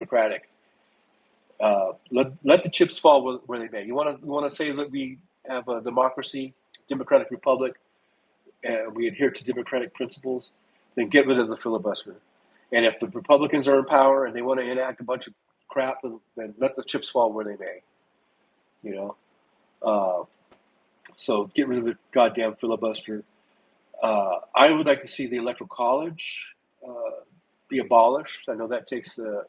democratic. Let the chips fall where they may. You want to say that we have a democracy, democratic republic, and we adhere to democratic principles, then get rid of the filibuster. And if the Republicans are in power and they want to enact a bunch of crap, then let the chips fall where they may. You know, uh, so get rid of the goddamn filibuster. I would like to see the electoral college be abolished. I know that takes a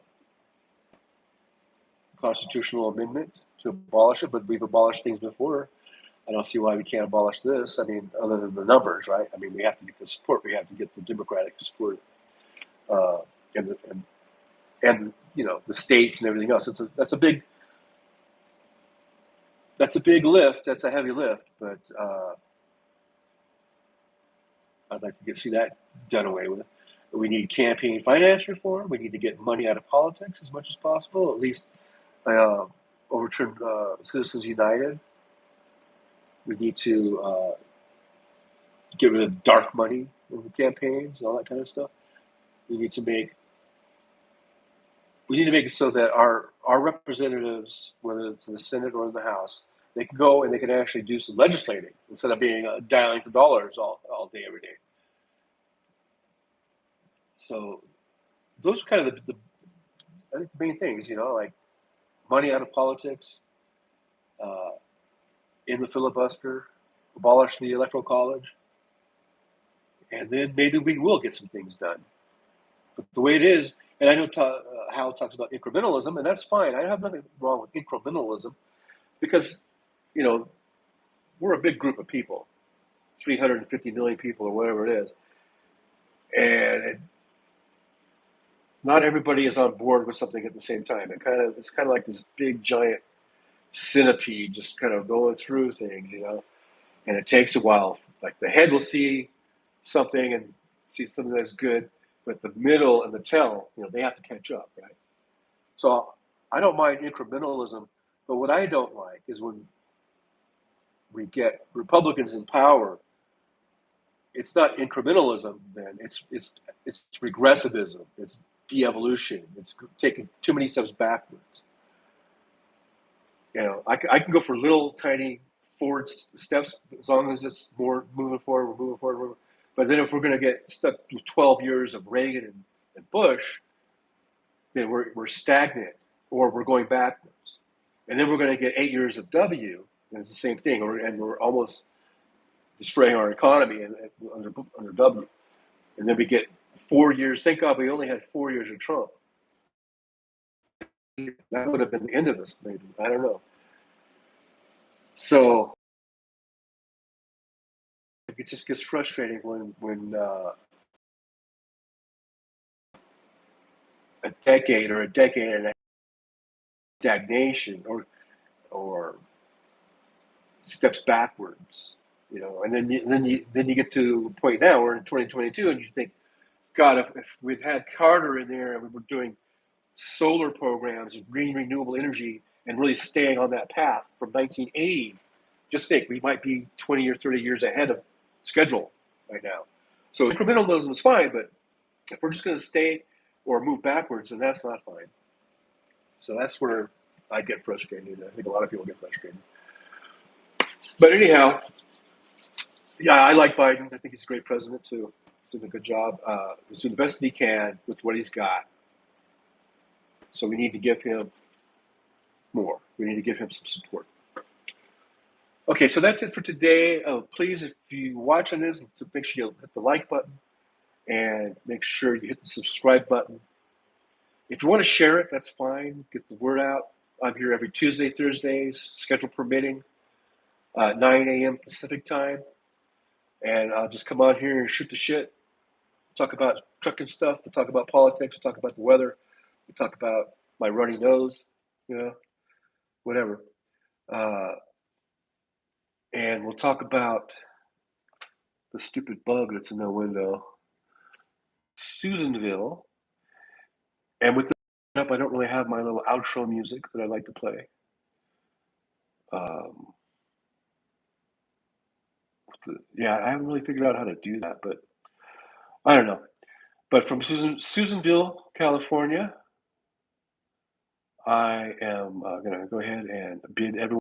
constitutional amendment to abolish it, but we've abolished things before. I don't see why we can't abolish this. I mean, other than the numbers, right? I mean, we have to get the support. We have to get the Democratic support, uh, and the states and everything else. That's a big lift. That's a heavy lift, but I'd like to see that done away with. We need campaign finance reform. We need to get money out of politics as much as possible. At least uh, overturn Citizens United. We need to get rid of dark money in the campaigns and all that kind of stuff. We need to make it so that our representatives, whether it's in the Senate or in the House, they can go and they can actually do some legislating instead of being dialing for dollars all day every day. So those are kind of I think the main things, like money out of politics, uh, in the filibuster, abolish the electoral college, and then maybe we will get some things done. But the way it is, and I know Hal talks about incrementalism, and that's fine. I have nothing wrong with incrementalism because, you know, we're a big group of people, 350 million people or whatever it is, and not everybody is on board with something at the same time. It's kind of like this big giant centipede just kind of going through things, and it takes a while. Like the head will see something and see something that's good, but the middle and the tail, they have to catch up, right? So I don't mind incrementalism, but what I don't like is when we get Republicans in power. It's not incrementalism. Then it's regressivism. It's de-evolution. It's taking too many steps backwards. I can go for little tiny forward steps as long as it's more moving forward. We're moving forward. But then if we're going to get stuck with 12 years of Reagan and Bush, then we're stagnant or we're going backwards. And then we're going to get 8 years of W, and it's the same thing. And we're almost destroying our economy under W. And then we get 4 years. Thank God we only had 4 years of Trump. That would have been the end of us, maybe. I don't know. So it just gets frustrating when a decade and a stagnation or steps backwards, and then you get to a point now we're in 2022 and you think, God, if we'd had Carter in there and we were doing solar programs and green renewable energy and really staying on that path from 1980, just think we might be 20 or 30 years ahead of schedule right now. So incrementalism is fine, but if we're just going to stay or move backwards, then that's not fine. So that's where I get frustrated. I think a lot of people get frustrated. But anyhow, yeah, I like Biden. I think he's a great president too. He's doing a good job. He's doing the best that he can with what he's got. So we need to give him more. We need to give him some support. Okay, so that's it for today. Please, if you're watching this, make sure you hit the like button and make sure you hit the subscribe button. If you want to share it, that's fine. Get the word out. I'm here every Tuesday, Thursdays, schedule permitting, 9 a.m. Pacific time. And I'll just come on here and shoot the shit. Talk about trucking stuff. We'll talk about politics. We'll talk about the weather. We'll talk about my runny nose, whatever. And we'll talk about the stupid bug that's in the window, Susanville. And with the up, I don't really have my little outro music that I like to play. I haven't really figured out how to do that, but I don't know. But from Susanville, California, I am going to go ahead and bid everyone